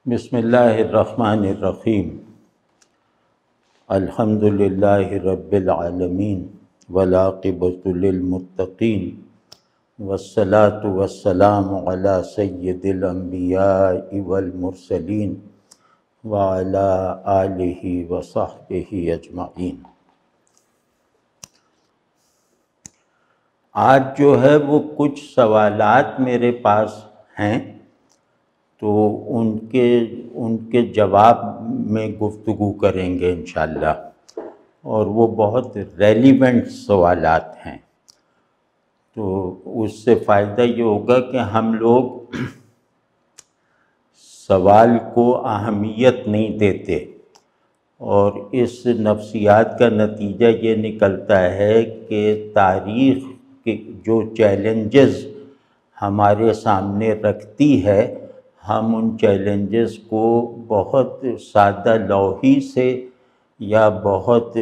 بسم اللہ الرحمن الرحیم۔ الحمد للہ رب العالمین والعاقبۃ للمتقین والصلاة والسلام علی سید الانبیاء والمرسلین وعلی آلہ وصحبہ اجمعین۔ آج جو ہے وہ کچھ سوالات میرے پاس ہیں تو ان کے جواب میں گفتگو کریں گے انشاءاللہ، اور وہ بہت ریلیونٹ سوالات ہیں۔ تو اس سے فائدہ یہ ہوگا کہ ہم لوگ سوال کو اہمیت نہیں دیتے، اور اس نفسیات کا نتیجہ یہ نکلتا ہے کہ تاریخ کے جو چیلنجز ہمارے سامنے رکھتی ہے، ہم ان چیلنجز کو بہت سادہ لوحی سے یا بہت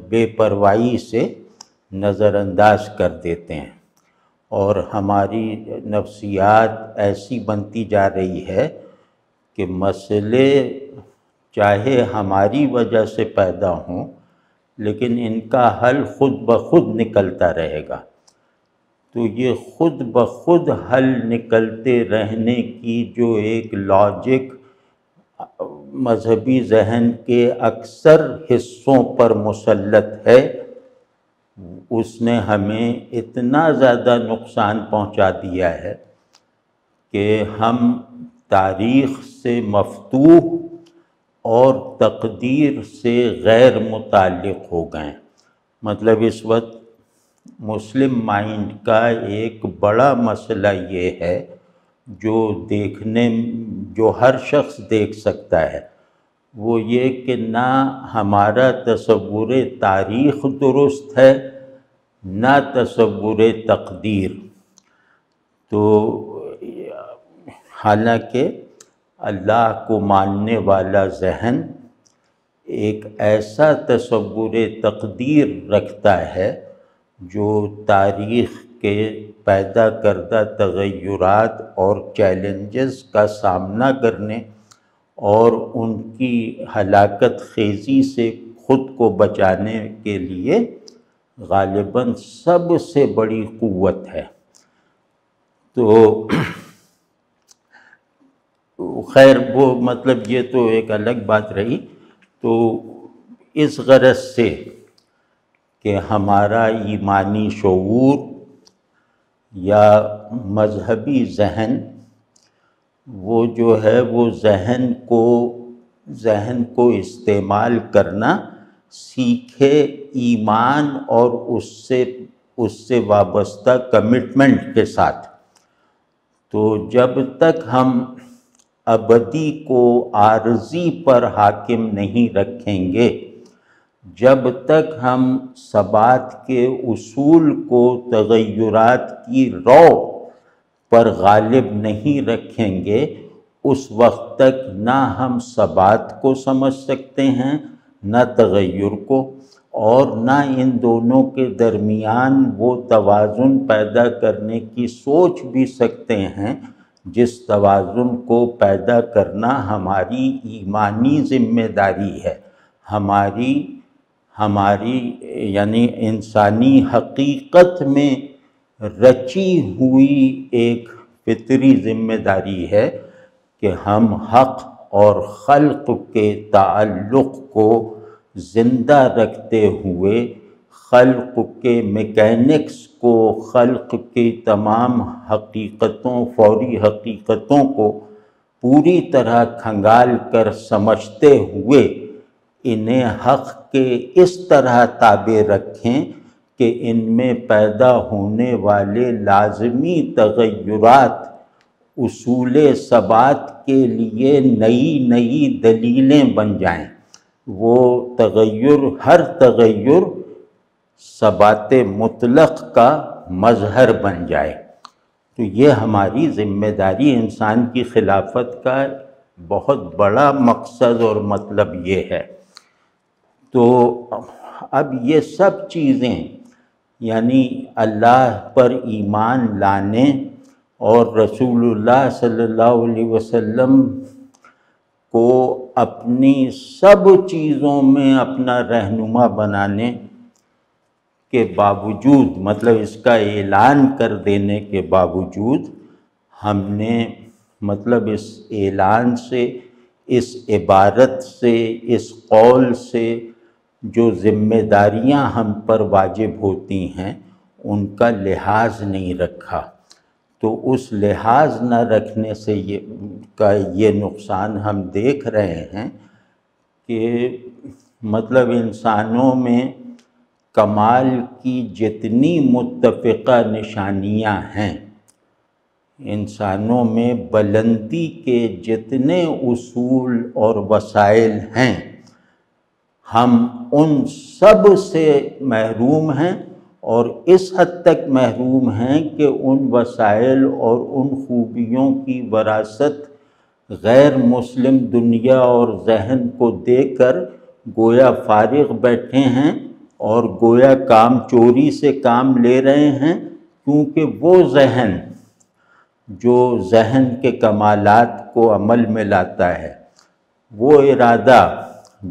بے پرواہی سے نظر انداز کر دیتے ہیں، اور ہماری نفسیات ایسی بنتی جا رہی ہے کہ مسئلے چاہے ہماری وجہ سے پیدا ہوں لیکن ان کا حل خود بخود نکلتا رہے گا۔ تو یہ خود بخود حل نکلتے رہنے کی جو ایک لاجک مذہبی ذہن کے اکثر حصوں پر مسلط ہے، اس نے ہمیں اتنا زیادہ نقصان پہنچا دیا ہے کہ ہم تاریخ سے مفتوح اور تقدیر سے غیر متعلق ہو گئے۔ اس وقت مسلم مائنڈ کا ایک بڑا مسئلہ یہ ہے جو ہر شخص دیکھ سکتا ہے، وہ یہ کہ نہ ہمارا تصور تاریخ درست ہے نہ تصور تقدیر۔ تو حالانکہ اللہ کو ماننے والا ذہن ایک ایسا تصور تقدیر رکھتا ہے جو تاریخ کے پیدا کردہ تغیرات اور چیلنجز کا سامنا کرنے اور ان کی ہلاکت خیزی سے خود کو بچانے کے لیے غالباً سب سے بڑی قوت ہے۔ تو خیر وہ یہ تو ایک الگ بات رہی۔ تو اس غرض سے کہ ہمارا ایمانی شعور یا مذہبی ذہن وہ جو ہے وہ ذہن کو استعمال کرنا سیکھے ایمان اور اس سے وابستہ کمٹمنٹ کے ساتھ۔ تو جب تک ہم ابدی کو عارضی پر حاکم نہیں رکھیں گے، جب تک ہم ثبات کے اصول کو تغیرات کی رو پر غالب نہیں رکھیں گے، اس وقت تک نہ ہم ثبات کو سمجھ سکتے ہیں نہ تغیر کو، اور نہ ان دونوں کے درمیان وہ توازن پیدا کرنے کی سوچ بھی سکتے ہیں جس توازن کو پیدا کرنا ہماری ایمانی ذمہ داری ہے، ہماری یعنی انسانی حقیقت میں رچی ہوئی ایک فطری ذمہ داری ہے کہ ہم حق اور خلق کے تعلق کو زندہ رکھتے ہوئے خلق کے میکینکس کو، خلق کی تمام حقیقتوں، فوری حقیقتوں کو پوری طرح کھنگال کر سمجھتے ہوئے انہیں حق کے اس طرح تابع رکھیں کہ ان میں پیدا ہونے والے لازمی تغیرات اصول ثبات کے لیے نئی دلیلیں بن جائیں، وہ ہر تغیر ثبات مطلق کا مظہر بن جائے۔ تو یہ ہماری ذمہ داری، انسان کی خلافت کا بہت بڑا مقصد اور مطلب یہ ہے۔ تو اب یہ سب چیزیں یعنی اللہ پر ایمان لانے اور رسول اللہ صلی اللہ علیہ وسلم کو اپنی سب چیزوں میں اپنا رہنما بنانے کے باوجود، مطلب اس کا اعلان کر دینے کے باوجود، ہم نے مطلب اس اعلان سے، اس عبارت سے، اس قول سے جو ذمہ داریاں ہم پر واجب ہوتی ہیں ان کا لحاظ نہیں رکھا۔ تو اس لحاظ نہ رکھنے سے یہ نقصان ہم دیکھ رہے ہیں کہ مطلب انسانوں میں کمال کی جتنی متفقہ نشانیاں ہیں، انسانوں میں بلندی کے جتنے اصول اور وسائل ہیں، ہم ان سب سے محروم ہیں، اور اس حد تک محروم ہیں کہ ان وسائل اور ان خوبیوں کی وراثت غیر مسلم دنیا اور ذہن کو دے کر گویا فارغ بیٹھے ہیں اور گویا کام چوری سے کام لے رہے ہیں، کیونکہ وہ ذہن جو ذہن کے کمالات کو عمل میں لاتا ہے، وہ ارادہ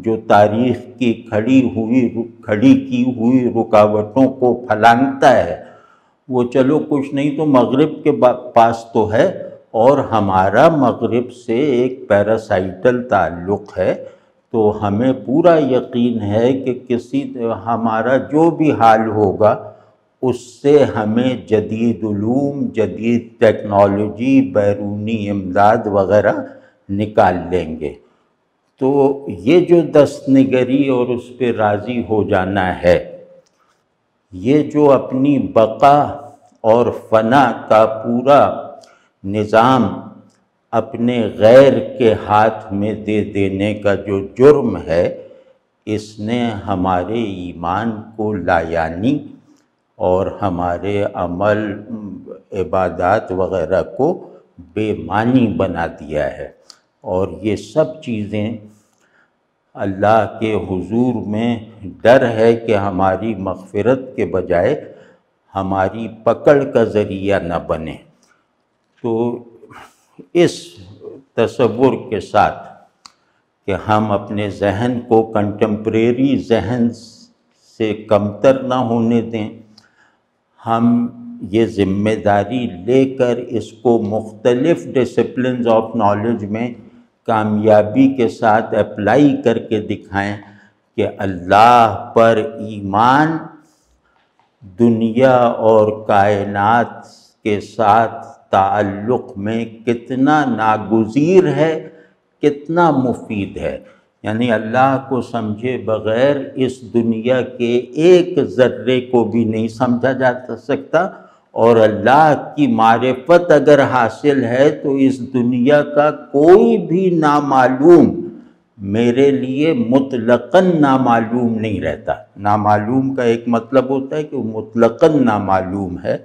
جو تاریخ کی کھڑی کی ہوئی رکاوٹوں کو پھلانگتا ہے، وہ چلو کچھ نہیں تو مغرب کے پاس تو ہے، اور ہمارا مغرب سے ایک پیراسائٹل تعلق ہے، تو ہمیں پورا یقین ہے کہ ہمارا جو بھی حال ہوگا اس سے ہمیں جدید علوم، جدید ٹیکنالوجی، بیرونی امداد وغیرہ نکال لیں گے۔ تو یہ جو دست نگری اور اس پہ راضی ہو جانا ہے، یہ جو اپنی بقا اور فنا کا پورا نظام اپنے غیر کے ہاتھ میں دے دینے کا جو جرم ہے، اس نے ہمارے ایمان کو لایعنی اور ہمارے عمل، عبادات وغیرہ کو بے معنی بنا دیا ہے۔ اور یہ سب چیزیں اللہ کے حضور میں ڈر ہے کہ ہماری مغفرت کے بجائے ہماری پکڑ کا ذریعہ نہ بنے۔ تو اس تصور کے ساتھ کہ ہم اپنے ذہن کو کنٹمپریری ذہن سے کمتر نہ ہونے دیں، ہم یہ ذمہ داری لے کر اس کو مختلف ڈسپلنز آف نالج میں کامیابی کے ساتھ اپلائی کر کے دکھائیں کہ اللہ پر ایمان دنیا اور کائنات کے ساتھ تعلق میں کتنا ناگزیر ہے، کتنا مفید ہے۔ یعنی اللہ کو سمجھے بغیر اس دنیا کے ایک ذرے کو بھی نہیں سمجھا جا سکتا، اور اللہ کی معرفت اگر حاصل ہے تو اس دنیا کا کوئی بھی نامعلوم میرے لیے مطلقاً نامعلوم نہیں رہتا۔ نامعلوم کا ایک مطلب ہوتا ہے کہ وہ مطلقاً نامعلوم ہے،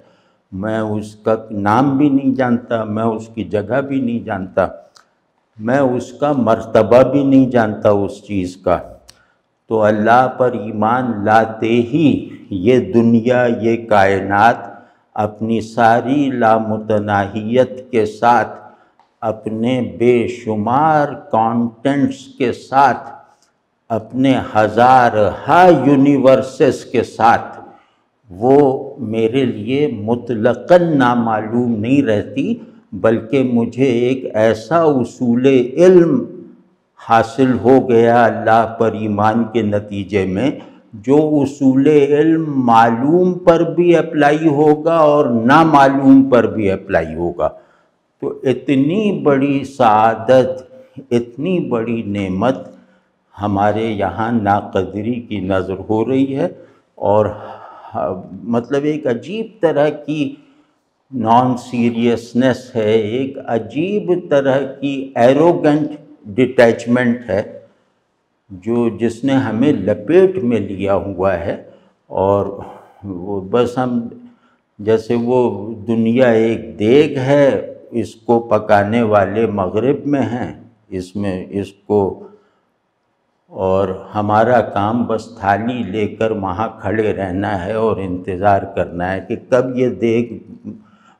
میں اس کا نام بھی نہیں جانتا، میں اس کی جگہ بھی نہیں جانتا، میں اس کا مرتبہ بھی نہیں جانتا اس چیز کا۔ تو اللہ پر ایمان لاتے ہی یہ دنیا، یہ کائنات اپنی ساری لامتناہیت کے ساتھ، اپنے بے شمار کانٹینٹس کے ساتھ، اپنے ہزارہا یونیورسز کے ساتھ، وہ میرے لیے مطلقاً نامعلوم نہیں رہتی، بلکہ مجھے ایک ایسا اصول علم حاصل ہو گیا اللہ پر ایمان کے نتیجے میں، جو اصول علم معلوم پر بھی اپلائی ہوگا اور نامعلوم پر بھی اپلائی ہوگا۔ تو اتنی بڑی سعادت، اتنی بڑی نعمت ہمارے یہاں ناقدری کی نظر ہو رہی ہے، اور مطلب ایک عجیب طرح کی نان سیریسنس ہے، ایک عجیب طرح کی ایروگنٹ ڈیٹیچمنٹ ہے جس نے ہمیں لپیٹ میں لیا ہوا ہے، اور وہ بس ہم جیسے وہ دنیا ایک دیگ ہے، اس کو پکانے والے مغرب میں ہیں، اس کو، اور ہمارا کام بس تھالی لے کر وہاں کھڑے رہنا ہے اور انتظار کرنا ہے کہ کب یہ دیگ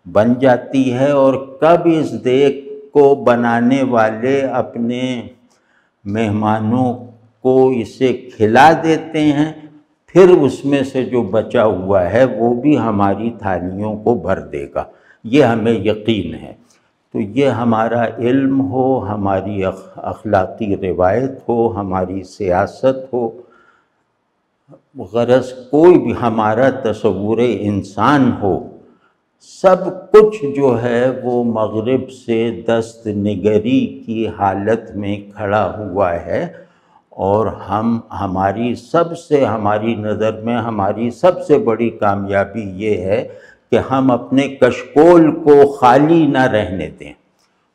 بن جاتی ہے، اور کب اس دیگ کو بنانے والے اپنے مہمانوں کو اسے کھلا دیتے ہیں، پھر اس میں سے جو بچا ہوا ہے وہ بھی ہماری تھالیوں کو بھر دے گا، یہ ہمیں یقین ہے۔ تو یہ ہمارا علم ہو، ہماری اخلاقی روایت ہو، ہماری سیاست ہو، غرض کوئی بھی ہمارا تصور انسان ہو، سب کچھ جو ہے وہ مغرب سے دست نگری کی حالت میں کھڑا ہوا ہے، اور ہماری نظر میں ہماری سب سے بڑی کامیابی یہ ہے کہ ہم اپنے کشکول کو خالی نہ رہنے دیں،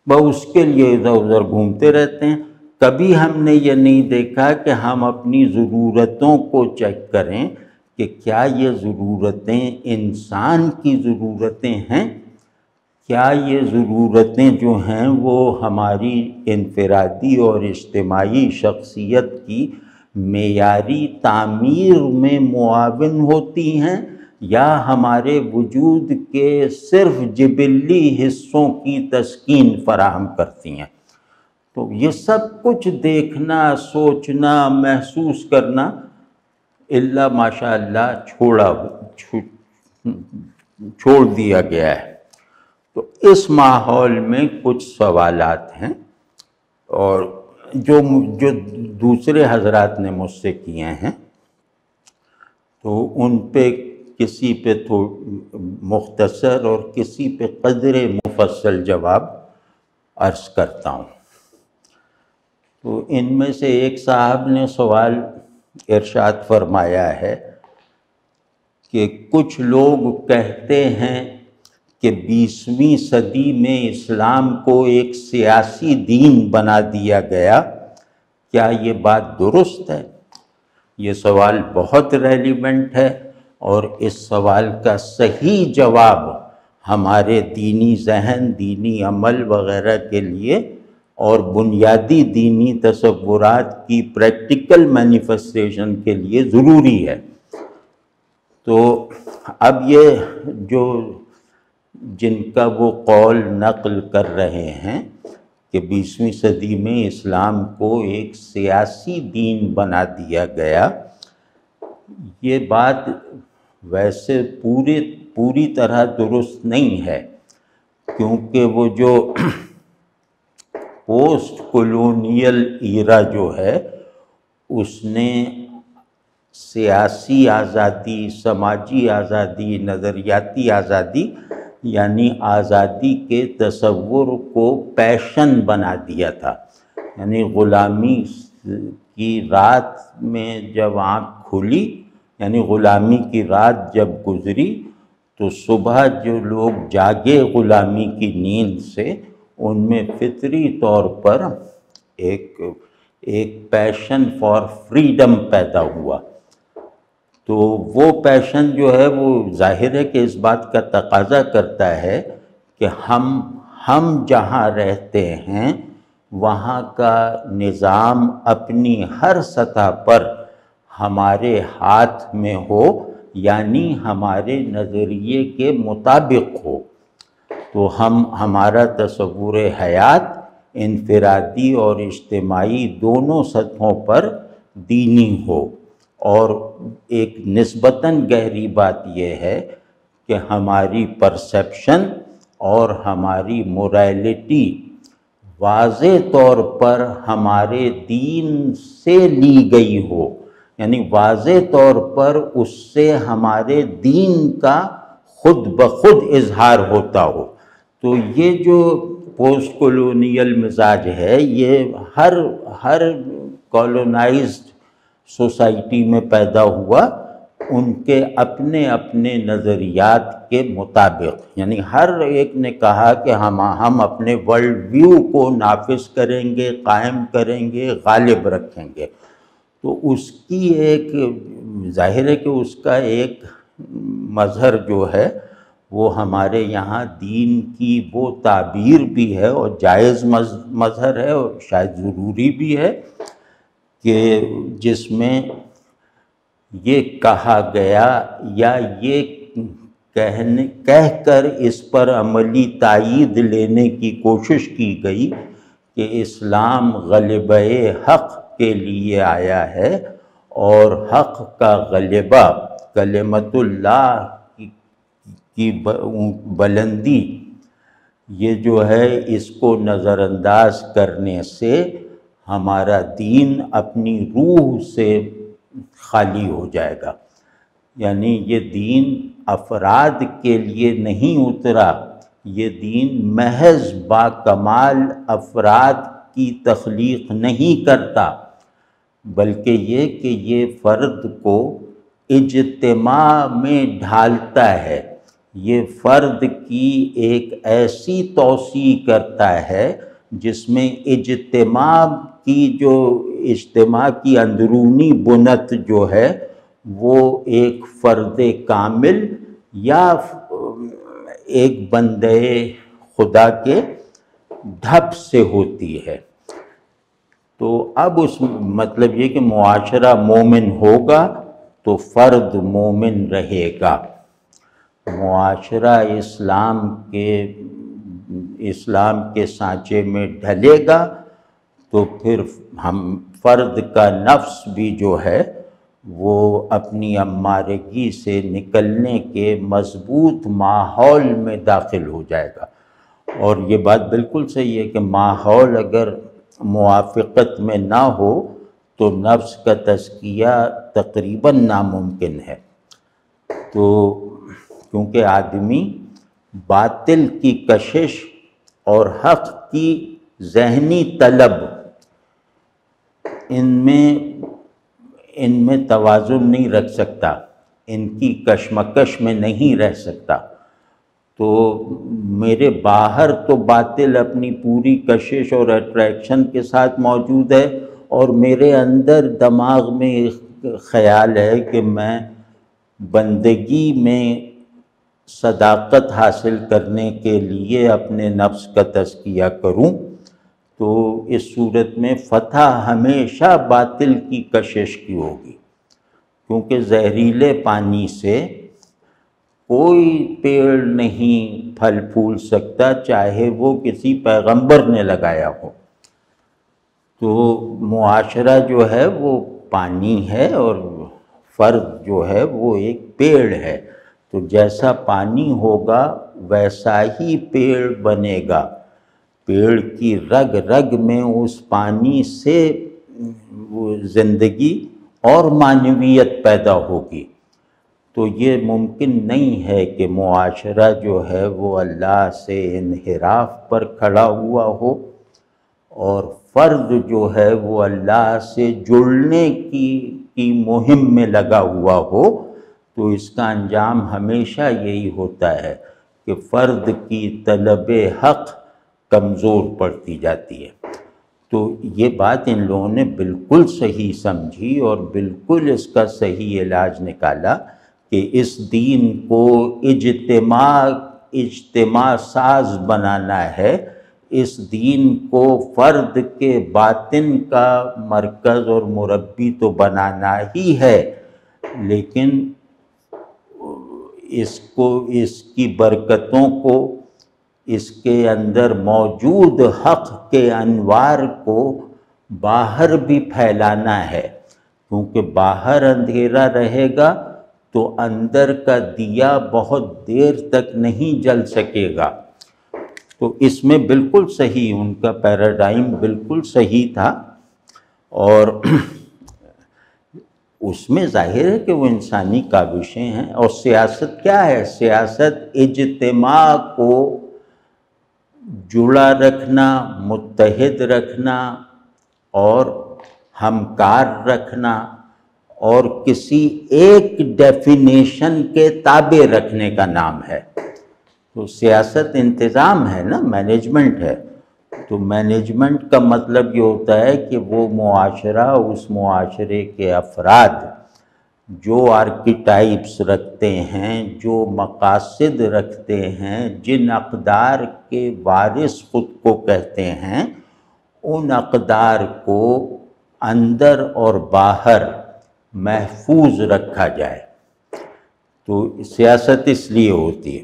بس اس کے لیے ادھر ادھر گھومتے رہتے ہیں۔ کبھی ہم نے یہ نہیں دیکھا کہ ہم اپنی ضرورتوں کو چیک کریں کہ کیا یہ ضرورتیں انسان کی ضرورتیں ہیں، کیا یہ ضرورتیں جو ہیں وہ ہماری انفرادی اور اجتماعی شخصیت کی معیاری تعمیر میں معاون ہوتی ہیں، یا ہمارے وجود کے صرف جبلی حصوں کی تسکین فراہم کرتی ہیں۔ تو یہ سب کچھ دیکھنا، سوچنا، محسوس کرنا الا ماشاء اللہ چھوڑ دیا گیا ہے۔ تو اس ماحول میں کچھ سوالات ہیں، اور جو دوسرے حضرات نے مجھ سے کیے ہیں، تو ان پہ کسی پہ تو مختصر اور کسی پہ قدر مفصل جواب عرض کرتا ہوں۔ تو ان میں سے ایک صاحب نے سوال ارشاد فرمایا ہے کہ کچھ لوگ کہتے ہیں کہ 20ویں صدی میں اسلام کو ایک سیاسی دین بنا دیا گیا، کیا یہ بات درست ہے؟ یہ سوال بہت ریلیونٹ ہے، اور اس سوال کا صحیح جواب ہمارے دینی ذہن، دینی عمل وغیرہ کے لیے اور بنیادی دینی تصورات کی پریکٹیکل مینیفیسٹیشن کے لیے ضروری ہے۔ تو اب یہ جو جن کا وہ قول نقل کر رہے ہیں کہ 20ویں صدی میں اسلام کو ایک سیاسی دین بنا دیا گیا، یہ بات ویسے پوری طرح درست نہیں ہے، کیونکہ وہ جو پوسٹ کولونیل ایرا جو ہے اس نے سیاسی آزادی، سماجی آزادی، نظریاتی آزادی یعنی آزادی کے تصور کو پیشن بنا دیا تھا۔ یعنی غلامی کی رات میں جب آنکھ کھلی، یعنی غلامی کی رات جب گزری، تو صبح جو لوگ جاگے غلامی کی نیند سے، ان میں فطری طور پر ایک پیشن فار فریڈم پیدا ہوا۔ تو وہ پیشن جو ہے وہ ظاہر ہے کہ اس بات کا تقاضا کرتا ہے کہ ہم جہاں رہتے ہیں وہاں کا نظام اپنی ہر سطح پر ہمارے ہاتھ میں ہو، یعنی ہمارے نظریے کے مطابق ہو۔ تو ہمارا تصور حیات انفرادی اور اجتماعی دونوں سطحوں پر دینی ہو، اور ایک نسبتاً گہری بات یہ ہے کہ ہماری پرسیپشن اور ہماری موریلٹی واضح طور پر ہمارے دین سے لی گئی ہو، یعنی واضح طور پر اس سے ہمارے دین کا خود بخود اظہار ہوتا ہو۔ تو یہ جو پوسٹ کولونیل مزاج ہے، یہ ہر کالونائزڈ سوسائٹی میں پیدا ہوا ان کے اپنے اپنے نظریات کے مطابق، یعنی ہر ایک نے کہا کہ ہم اپنے ورلڈ ویو کو نافذ کریں گے، قائم کریں گے، غالب رکھیں گے۔ تو اس کی ایک ظاہر ہے کہ اس کا ایک مظہر جو ہے وہ ہمارے یہاں دین کی وہ تعبیر بھی ہے، اور جائز مظہر ہے، اور شاید ضروری بھی ہے، کہ جس میں یہ کہا گیا یا یہ کہہ کر اس پر عملی تائید لینے کی کوشش کی گئی کہ اسلام غلبہ حق کے لیے آیا ہے، اور حق کا غلبہ، کلمت اللہ کی بلندی، یہ جو ہے اس کو نظر انداز کرنے سے ہمارا دین اپنی روح سے خالی ہو جائے گا۔ یعنی یہ دین افراد کے لیے نہیں اترا، یہ دین محض باکمال افراد کی تخلیق نہیں کرتا، بلکہ یہ کہ یہ فرد کو اجتماع میں ڈھالتا ہے، یہ فرد کی ایک ایسی توسیع کرتا ہے جس میں اجتماع کی اندرونی بنت جو ہے وہ ایک فرد کامل یا ایک بندے خدا کے ڈھب سے ہوتی ہے۔ تو اب اس مطلب یہ کہ معاشرہ مومن ہوگا تو فرد مومن رہے گا، معاشرہ اسلام کے سانچے میں ڈھلے گا تو پھر فرد کا نفس بھی جو ہے وہ اپنی امارگی سے نکلنے کے مضبوط ماحول میں داخل ہو جائے گا۔ اور یہ بات بالکل صحیح ہے کہ ماحول اگر موافقت میں نہ ہو تو نفس کا تزکیہ تقریباً ناممکن ہے۔ تو کیونکہ آدمی باطل کی کشش اور حق کی ذہنی طلب، ان میں توازن نہیں رکھ سکتا، ان کی کشمکش میں نہیں رہ سکتا۔ تو میرے باہر تو باطل اپنی پوری کشش اور اٹریکشن کے ساتھ موجود ہے، اور میرے اندر دماغ میں ایک خیال ہے کہ میں بندگی میں صداقت حاصل کرنے کے لیے اپنے نفس کا تزکیہ کروں، تو اس صورت میں فتح ہمیشہ باطل کی کشش کی ہوگی، کیونکہ زہریلے پانی سے کوئی پیڑ نہیں پھل پھول سکتا، چاہے وہ کسی پیغمبر نے لگایا ہو۔ تو معاشرہ جو ہے وہ پانی ہے اور فرد جو ہے وہ ایک پیڑ ہے، تو جیسا پانی ہوگا ویسا ہی پیڑ بنے گا، پیڑ کی رگ رگ میں اس پانی سے وہ زندگی اور معنویت پیدا ہوگی۔ تو یہ ممکن نہیں ہے کہ معاشرہ جو ہے وہ اللہ سے انحراف پر کھڑا ہوا ہو، اور فرد جو ہے وہ اللہ سے جڑنے کی مہم میں لگا ہوا ہو، تو اس کا انجام ہمیشہ یہی ہوتا ہے کہ فرد کی طلب حق کمزور پڑتی جاتی ہے۔ تو یہ بات ان لوگوں نے بالکل صحیح سمجھی اور بالکل اس کا صحیح علاج نکالا کہ اس دین کو اجتماع ساز بنانا ہے، اس دین کو فرد کے باطن کا مرکز اور مربی تو بنانا ہی ہے، لیکن اس کی برکتوں کو، اس کے اندر موجود حق کے انوار کو باہر بھی پھیلانا ہے، کیونکہ باہر اندھیرا رہے گا تو اندر کا دیا بہت دیر تک نہیں جل سکے گا۔ تو اس میں بالکل صحیح، ان کا پیراڈائم بالکل صحیح تھا، اور اس میں ظاہر ہے کہ وہ انسانی کاوشیں ہیں۔ اور سیاست کیا ہے؟ سیاست اجتماع کو جڑا رکھنا، متحد رکھنا اور ہمکار رکھنا، اور کسی ایک ڈیفینیشن کے تابع رکھنے کا نام ہے۔ تو سیاست انتظام ہے نا، مینجمنٹ ہے۔ تو مینجمنٹ کا مطلب یہ ہوتا ہے کہ وہ معاشرہ، اس معاشرے کے افراد جو آرکیٹائپس رکھتے ہیں، جو مقاصد رکھتے ہیں، جن اقدار کے وارث خود کو کہتے ہیں، ان اقدار کو اندر اور باہر محفوظ رکھا جائے۔ تو سیاست اس لیے ہوتی ہے۔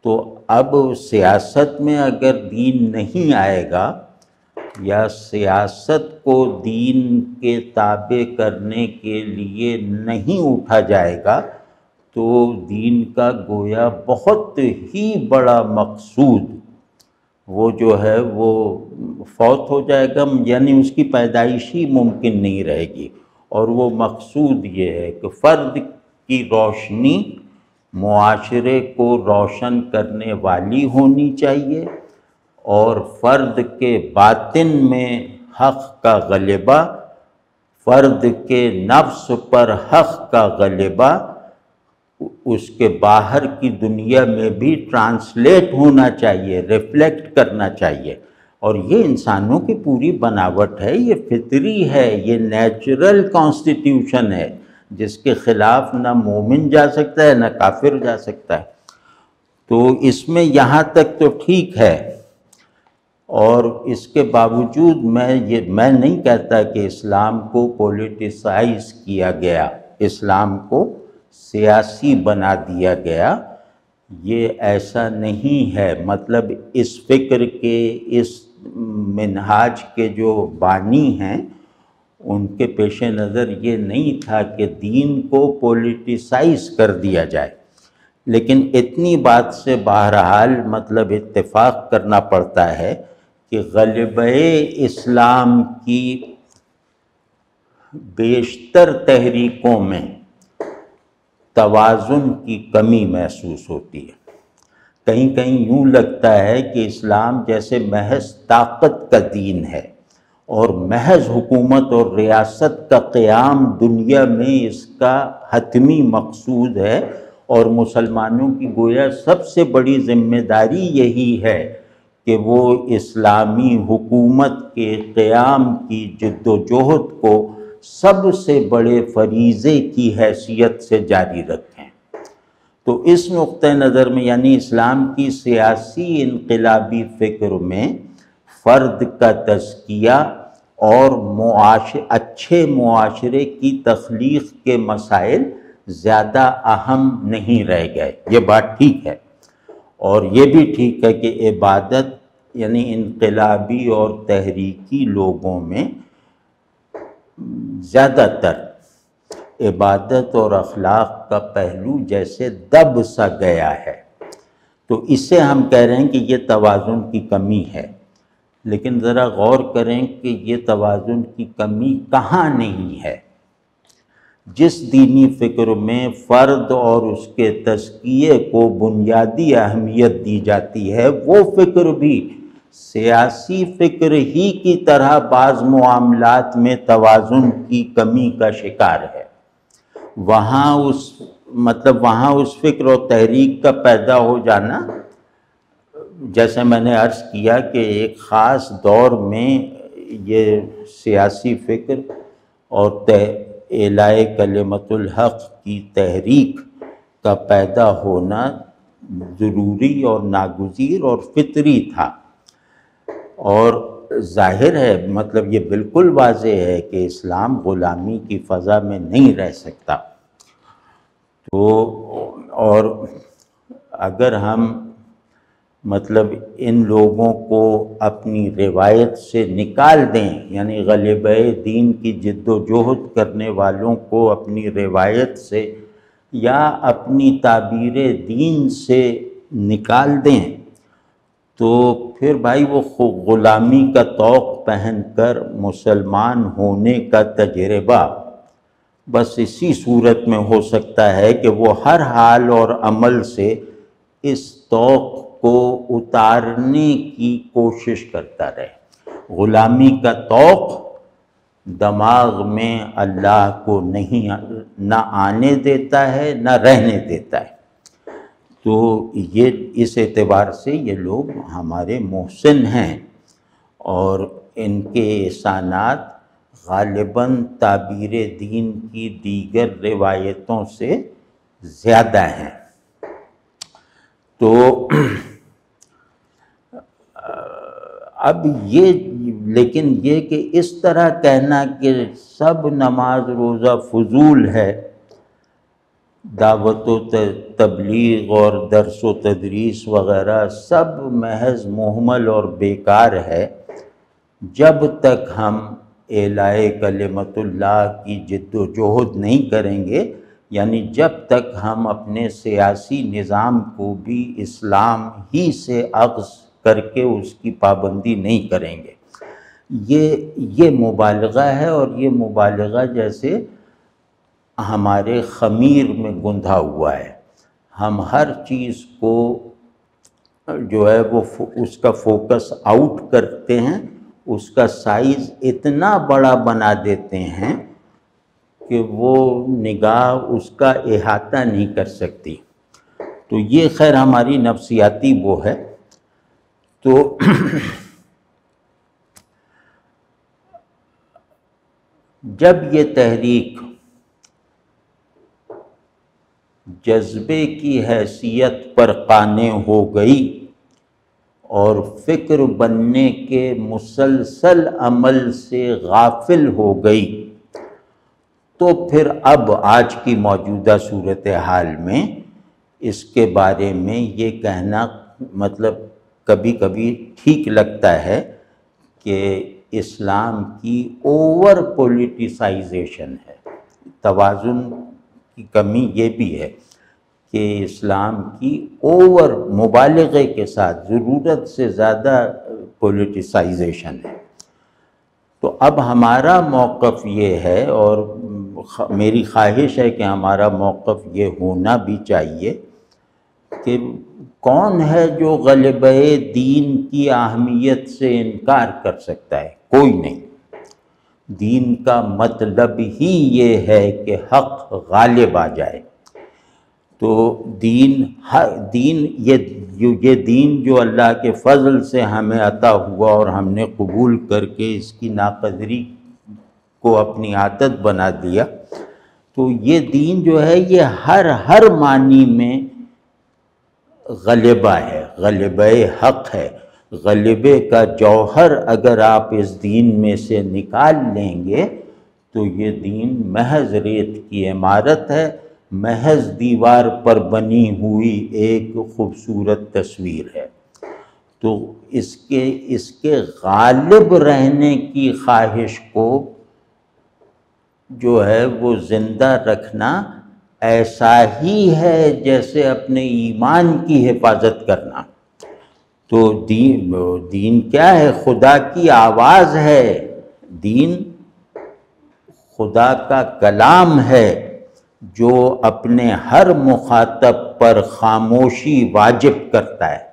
تو اب سیاست میں اگر دین نہیں آئے گا یا سیاست کو دین کے تابع کرنے کے لیے نہیں اٹھا جائے گا تو دین کا گویا بہت ہی بڑا مقصود وہ جو ہے وہ فوت ہو جائے گا، یعنی اس کی پیدائش ہی ممکن نہیں رہے گی۔ اور وہ مقصود یہ ہے کہ فرد کی روشنی معاشرے کو روشن کرنے والی ہونی چاہیے، اور فرد کے باطن میں حق کا غلبہ، فرد کے نفس پر حق کا غلبہ اس کے باہر کی دنیا میں بھی ٹرانسلیٹ ہونا چاہیے، ریفلیکٹ کرنا چاہیے۔ اور یہ انسانوں کی پوری بناوٹ ہے، یہ فطری ہے، یہ نیچرل کانسٹیٹیوشن ہے، جس کے خلاف نہ مومن جا سکتا ہے نہ کافر جا سکتا ہے۔ تو اس میں یہاں تک تو ٹھیک ہے، اور اس کے باوجود میں نہیں کہتا کہ اسلام کو پولیٹیسائز کیا گیا، اسلام کو سیاسی بنا دیا گیا، یہ ایسا نہیں ہے۔ مطلب اس فکر کے، اس منہاج کے جو بانی ہیں ان کے پیش نظر یہ نہیں تھا کہ دین کو پولیٹیسائز کر دیا جائے، لیکن اتنی بات سے بہرحال مطلب اتفاق کرنا پڑتا ہے کہ غلبہ اسلام کی بیشتر تحریکوں میں توازن کی کمی محسوس ہوتی ہے۔ کہیں کہیں یوں لگتا ہے کہ اسلام جیسے محض طاقت کا دین ہے، اور محض حکومت اور ریاست کا قیام دنیا میں اس کا حتمی مقصود ہے، اور مسلمانوں کی گویا سب سے بڑی ذمہ داری یہی ہے کہ وہ اسلامی حکومت کے قیام کی جد و جہد کو سب سے بڑے فریضے کی حیثیت سے جاری رکھیں۔ تو اس نقطہ نظر میں یعنی اسلام کی سیاسی انقلابی فکر میں فرد کا تزکیہ اور اچھے معاشرے کی تخلیق کے مسائل زیادہ اہم نہیں رہ گئے، یہ بات ٹھیک ہے۔ اور یہ بھی ٹھیک ہے کہ عبادت یعنی انقلابی اور تحریکی لوگوں میں زیادہ تر عبادت اور اخلاق کا پہلو جیسے دب سا گیا ہے، تو اس سے ہم کہہ رہے ہیں کہ یہ توازن کی کمی ہے۔ لیکن ذرا غور کریں کہ یہ توازن کی کمی کہاں نہیں ہے۔ جس دینی فکر میں فرد اور اس کے تزکیے کو بنیادی اہمیت دی جاتی ہے، وہ فکر بھی سیاسی فکر ہی کی طرح بعض معاملات میں توازن کی کمی کا شکار ہے۔ وہاں اس فکر و تحریک کا پیدا ہو جانا، جیسے میں نے عرض کیا کہ ایک خاص دور میں یہ سیاسی فکر اور اعلاء کلمت الحق کی تحریک کا پیدا ہونا ضروری اور ناگزیر اور فطری تھا، اور ظاہر ہے مطلب یہ بالکل واضح ہے کہ اسلام غلامی کی فضا میں نہیں رہ سکتا۔ تو اور اگر ہم مطلب ان لوگوں کو اپنی روایت سے نکال دیں، یعنی غلبہ دین کی جد و جہد کرنے والوں کو اپنی روایت سے یا اپنی تعبیر دین سے نکال دیں، تو پھر بھائی وہ غلامی کا طوق پہن کر مسلمان ہونے کا تجربہ بس اسی صورت میں ہو سکتا ہے کہ وہ ہر حال اور عمل سے اس طوق کو اتارنے کی کوشش کرتا رہے۔ غلامی کا طوق دماغ میں اللہ کو نہ آنے دیتا ہے نہ رہنے دیتا ہے۔ تو یہ اس اعتبار سے یہ لوگ ہمارے محسن ہیں، اور ان کے احسانات غالباً تعبیر دین کی دیگر روایتوں سے زیادہ ہیں۔ تو اب لیکن یہ کہ اس طرح کہنا کہ سب نماز روزہ فضول ہے، دعوت و تبلیغ اور درس و تدریس وغیرہ سب محض مہمل اور بیکار ہے، جب تک ہم اعلاء کلمت اللہ کی جد و جہد نہیں کریں گے، یعنی جب تک ہم اپنے سیاسی نظام کو بھی اسلام ہی سے اخذ کر کے اس کی پابندی نہیں کریں گے، یہ مبالغہ ہے، اور یہ مبالغہ جیسے ہمارے خمیر میں گندھا ہوا ہے۔ ہم ہر چیز کو جو ہے وہ اس کا فوکس آؤٹ کرتے ہیں، اس کا سائز اتنا بڑا بنا دیتے ہیں کہ وہ نگاہ اس کا احاطہ نہیں کر سکتی۔ تو یہ خیر ہماری نفسیاتی وہ ہے۔ تو جب یہ تحریک جذبے کی حیثیت پر قانع ہو گئی اور فکر بننے کے مسلسل عمل سے غافل ہو گئی، تو پھر اب آج کی موجودہ صورتحال میں اس کے بارے میں یہ کہنا مطلب کبھی کبھی ٹھیک لگتا ہے کہ اسلام کی اوور پولیٹیسائزیشن ہے۔ توازن کی کمی یہ بھی ہے کہ اسلام کی اوور مبالغے کے ساتھ ضرورت سے زیادہ پولیٹیسائزیشن ہے۔ تو اب ہمارا موقف یہ ہے، اور میری خواہش ہے کہ ہمارا موقف یہ ہونا بھی چاہیے کہ کون ہے جو غلبہ دین کی اہمیت سے انکار کر سکتا ہے؟ کوئی نہیں۔ دین کا مطلب ہی یہ ہے کہ حق غالب آ جائے۔ تو یہ دین جو اللہ کے فضل سے ہمیں عطا ہوا اور ہم نے قبول کر کے اس کی ناقدری کو اپنی عادت بنا دیا، تو یہ دین جو ہے یہ ہر معنی میں غلبہ ہے، غلبہ حق ہے۔ غلبے کا جوہر اگر آپ اس دین میں سے نکال لیں گے تو یہ دین محض ریت کی عمارت ہے، محض دیوار پر بنی ہوئی ایک خوبصورت تصویر ہے۔ تو اس کے غالب رہنے کی خواہش کو جو ہے وہ زندہ رکھنا ایسا ہی ہے جیسے اپنے ایمان کی حفاظت کرنا۔ تو دین کیا ہے؟ خدا کی آواز ہے، دین خدا کا کلام ہے جو اپنے ہر مخاطب پر خاموشی واجب کرتا ہے۔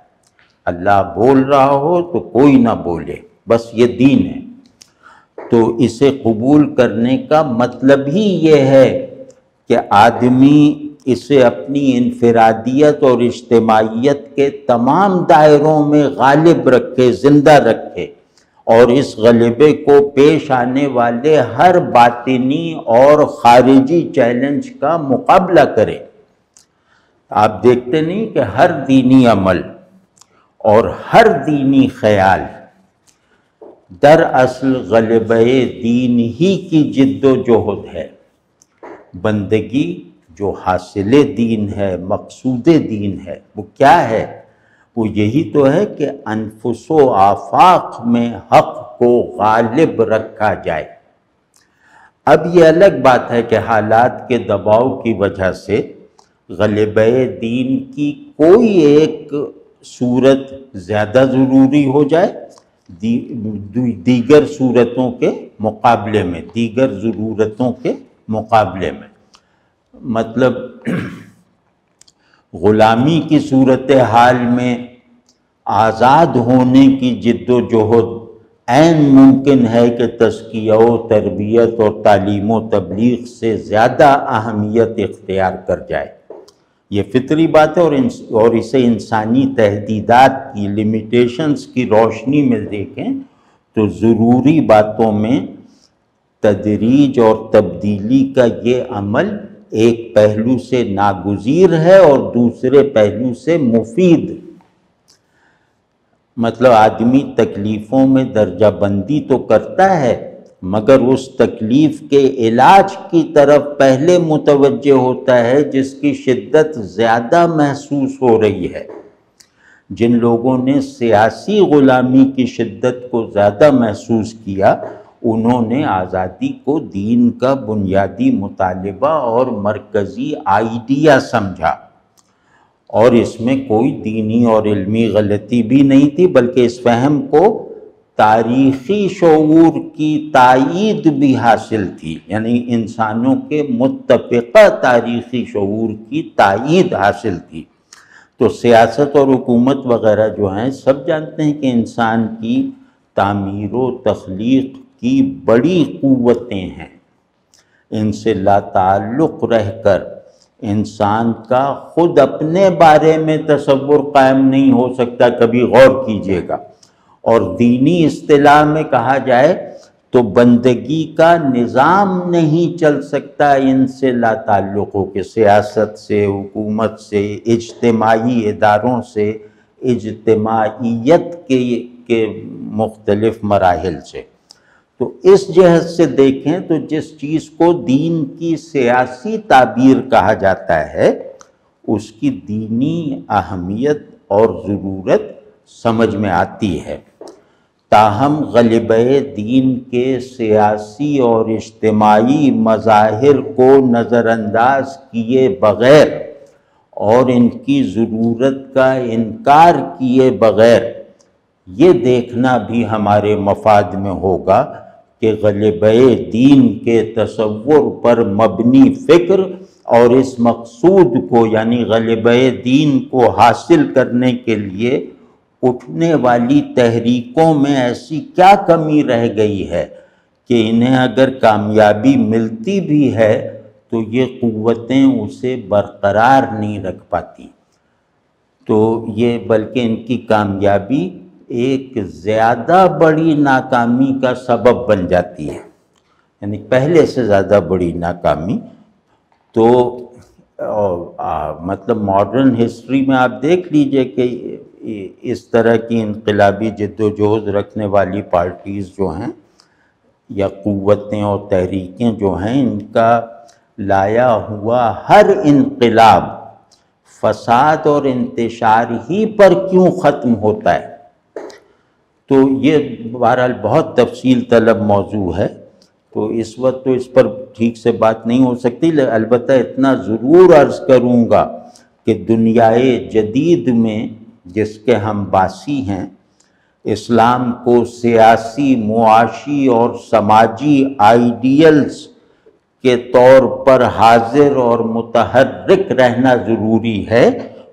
اللہ بول رہا ہو تو کوئی نہ بولے، بس یہ دین ہے۔ تو اسے قبول کرنے کا مطلب ہی یہ ہے کہ آدمی اسے اپنی انفرادیت اور اجتماعیت کے تمام دائروں میں غالب رکھے، زندہ رکھے، اور اس غلبے کو پیش آنے والے ہر باطنی اور خارجی چیلنج کا مقابلہ کرے۔ آپ دیکھتے نہیں کہ ہر دینی عمل اور ہر دینی خیال دراصل غلبہ دین ہی کی جد و جہد ہے۔ بندگی جو حاصل دین ہے، مقصود دین ہے، وہ کیا ہے؟ وہ یہی تو ہے کہ انفس و آفاق میں حق کو غالب رکھا جائے۔ اب یہ الگ بات ہے کہ حالات کے دباؤ کی وجہ سے غلبہ دین کی کوئی ایک صورت زیادہ ضروری ہو جائے دیگر صورتوں کے مقابلے میں، دیگر ضرورتوں کے مقابلے میں۔ مطلب غلامی کی صورتحال میں آزاد ہونے کی جد و جہد عین ممکن ہے کہ تزکیہ و تربیت اور تعلیم و تبلیغ سے زیادہ اہمیت اختیار کر جائے۔ یہ فطری بات ہے، اور اسے انسانی تحدیدات کی لیمیٹیشنز کی روشنی میں دیکھیں تو ضروری باتوں میں تدریج اور تبدیلی کا یہ عمل ایک پہلو سے ناگزیر ہے اور دوسرے پہلو سے مفید۔ مطلب آدمی تکلیفوں میں درجہ بندی تو کرتا ہے، مگر اس تکلیف کے علاج کی طرف پہلے متوجہ ہوتا ہے جس کی شدت زیادہ محسوس ہو رہی ہے۔ جن لوگوں نے سیاسی غلامی کی شدت کو زیادہ محسوس کیا، انہوں نے آزادی کو دین کا بنیادی مطالبہ اور مرکزی آئیڈیا سمجھا، اور اس میں کوئی دینی اور علمی غلطی بھی نہیں تھی، بلکہ اس فہم کو تاریخی شعور کی تائید بھی حاصل تھی، یعنی انسانوں کے متفقہ تاریخی شعور کی تائید حاصل تھی۔ تو سیاست اور حکومت وغیرہ جو ہیں سب جانتے ہیں کہ انسان کی تعمیر و تخلیق کی بڑی قوتیں ہیں۔ ان سے لا تعلق رہ کر انسان کا خود اپنے بارے میں تصور قائم نہیں ہو سکتا، کبھی غور کیجئے گا۔ اور دینی اصطلاح میں کہا جائے تو بندگی کا نظام نہیں چل سکتا ان سے لا تعلق ہو کے، سیاست سے، حکومت سے، اجتماعی اداروں سے، اجتماعیت کے مختلف مراحل سے۔ تو اس جہت سے دیکھیں تو جس چیز کو دین کی سیاسی تعبیر کہا جاتا ہے، اس کی دینی اہمیت اور ضرورت سمجھ میں آتی ہے۔ تاہم غلبہ دین کے سیاسی اور اجتماعی مظاہر کو نظر انداز کیے بغیر اور ان کی ضرورت کا انکار کیے بغیر یہ دیکھنا بھی ہمارے مفاد میں ہوگا کہ غلبہ دین کے تصور پر مبنی فکر اور اس مقصود کو، یعنی غلبہ دین کو حاصل کرنے کے لیے اٹھنے والی تحریکوں میں ایسی کیا کمی رہ گئی ہے کہ انہیں اگر کامیابی ملتی بھی ہے تو یہ قوتیں اسے برقرار نہیں رکھ پاتی، تو یہ بلکہ ان کی کامیابی ایک زیادہ بڑی ناکامی کا سبب بن جاتی ہے، یعنی پہلے سے زیادہ بڑی ناکامی۔ تو مطلب ماڈرن ہسٹری میں آپ دیکھ لیجئے کہ اس طرح کی انقلابی جد و جہد رکھنے والی پارٹیز جو ہیں یا قوتیں اور تحریکیں جو ہیں، ان کا لایا ہوا ہر انقلاب فساد اور انتشار ہی پر کیوں ختم ہوتا ہے؟ تو یہ بہرحال بہت تفصیل طلب موضوع ہے، تو اس وقت تو اس پر ٹھیک سے بات نہیں ہو سکتی، البتہ اتنا ضرور عرض کروں گا کہ دنیائے جدید میں جس کے ہم باسی ہیں، اسلام کو سیاسی، معاشی اور سماجی آئیڈیلز کے طور پر حاضر اور متحرک رہنا ضروری ہے،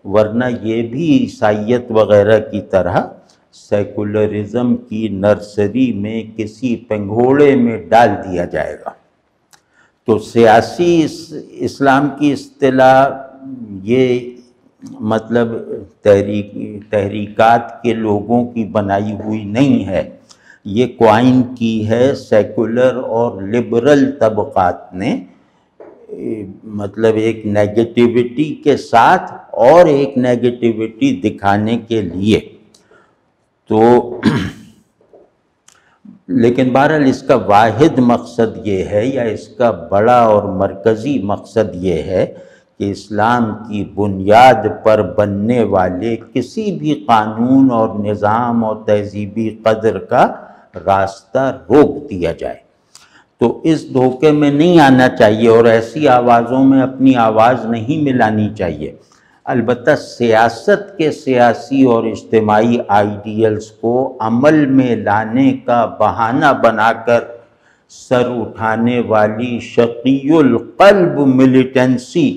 ورنہ یہ بھی عیسائیت وغیرہ کی طرح سیکولرزم کی نرسری میں کسی پنگھوڑے میں ڈال دیا جائے گا۔ تو سیاسی اسلام کی اصطلاح یہ مطلب تحریکات کے لوگوں کی بنائی ہوئی نہیں ہے، یہ کوائن کی ہے سیکولر اور لبرل طبقات نے، مطلب ایک نیگیٹیوٹی کے ساتھ اور ایک نیگیٹیوٹی دکھانے کے لیے۔ تو لیکن بہرحال اس کا واحد مقصد یہ ہے، یا اس کا بڑا اور مرکزی مقصد یہ ہے کہ اسلام کی بنیاد پر بننے والے کسی بھی قانون اور نظام اور تہذیبی قدر کا راستہ روک دیا جائے۔ تو اس دھوکے میں نہیں آنا چاہیے اور ایسی آوازوں میں اپنی آواز نہیں ملانی چاہیے۔ البتہ سیاست کے سیاسی اور اجتماعی آئیڈیلز کو عمل میں لانے کا بہانہ بنا کر سر اٹھانے والی شقی القلب ملیٹنسی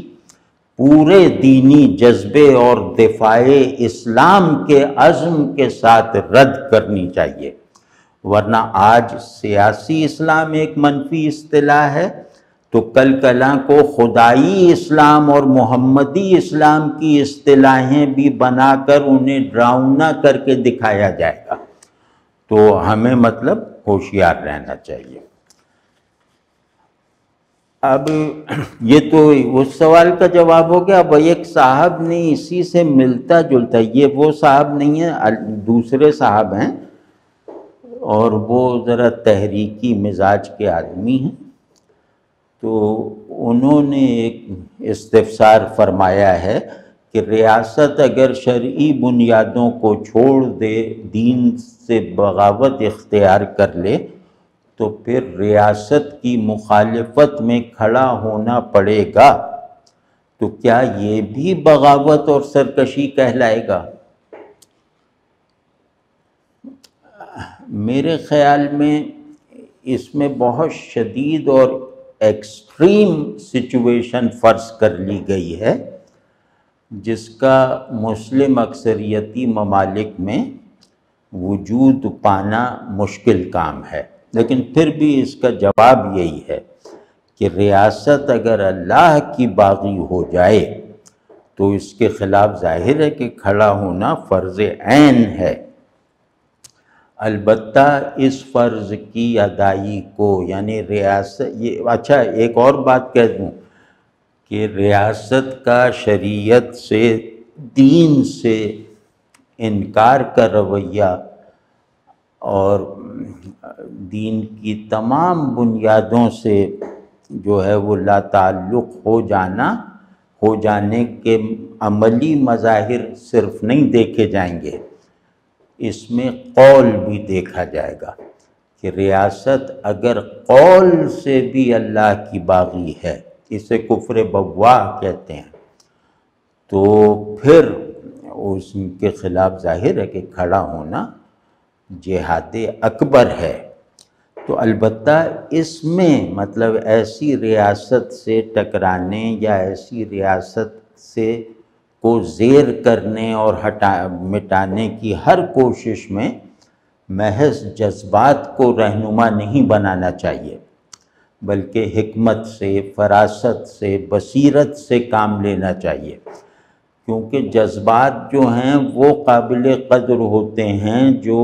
پورے دینی جذبے اور دفاع اسلام کے عزم کے ساتھ رد کرنی چاہیے، ورنہ آج سیاسی اسلام ایک منفی اصطلاح ہے تو کل کلاں کو خدائی اسلام اور محمدی اسلام کی اصطلاحیں بھی بنا کر انہیں ڈراؤنا کر کے دکھایا جائے گا، تو ہمیں مطلب ہوشیار رہنا چاہیے۔ اب یہ تو اس سوال کا جواب ہو گیا۔ اب ایک صاحب نے اسی سے ملتا جلتا، یہ وہ صاحب نہیں ہے، دوسرے صاحب ہیں اور وہ ذرا تحریکی مزاج کے آدمی ہیں، تو انہوں نے ایک استفسار فرمایا ہے کہ ریاست اگر شرعی بنیادوں کو چھوڑ دے، دین سے بغاوت اختیار کر لے، تو پھر ریاست کی مخالفت میں کھڑا ہونا پڑے گا، تو کیا یہ بھی بغاوت اور سرکشی کہلائے گا؟ میرے خیال میں اس میں بہت شدید اور ایکسٹریم سچویشن فرض کر لی گئی ہے، جس کا مسلم اکثریتی ممالک میں وجود پانا مشکل کام ہے، لیکن پھر بھی اس کا جواب یہی ہے کہ ریاست اگر اللہ کی باغی ہو جائے تو اس کے خلاف ظاہر ہے کہ کھڑا ہونا فرض عین ہے۔ البتہ اس فرض کی ادائیگی کو، یعنی ریاست، یہ اچھا ایک اور بات کہہ دوں کہ ریاست کا شریعت سے، دین سے انکار کا رویہ اور دین کی تمام بنیادوں سے جو ہے وہ لا تعلق ہو جانے کے عملی مظاہر صرف نہیں دیکھے جائیں گے، اس میں قول بھی دیکھا جائے گا کہ ریاست اگر قول سے بھی اللہ کی باغی ہے، اسے کفر بواح کہتے ہیں، تو پھر اس کے خلاف ظاہر ہے کہ کھڑا ہونا جہاد اکبر ہے۔ تو البتہ اس میں مطلب ایسی ریاست سے ٹکرانے یا ایسی ریاست سے کو زیر کرنے اور مٹانے کی ہر کوشش میں محض جذبات کو رہنما نہیں بنانا چاہیے، بلکہ حکمت سے، فراست سے، بصیرت سے کام لینا چاہیے، کیونکہ جذبات جو ہیں وہ قابل قدر ہوتے ہیں جو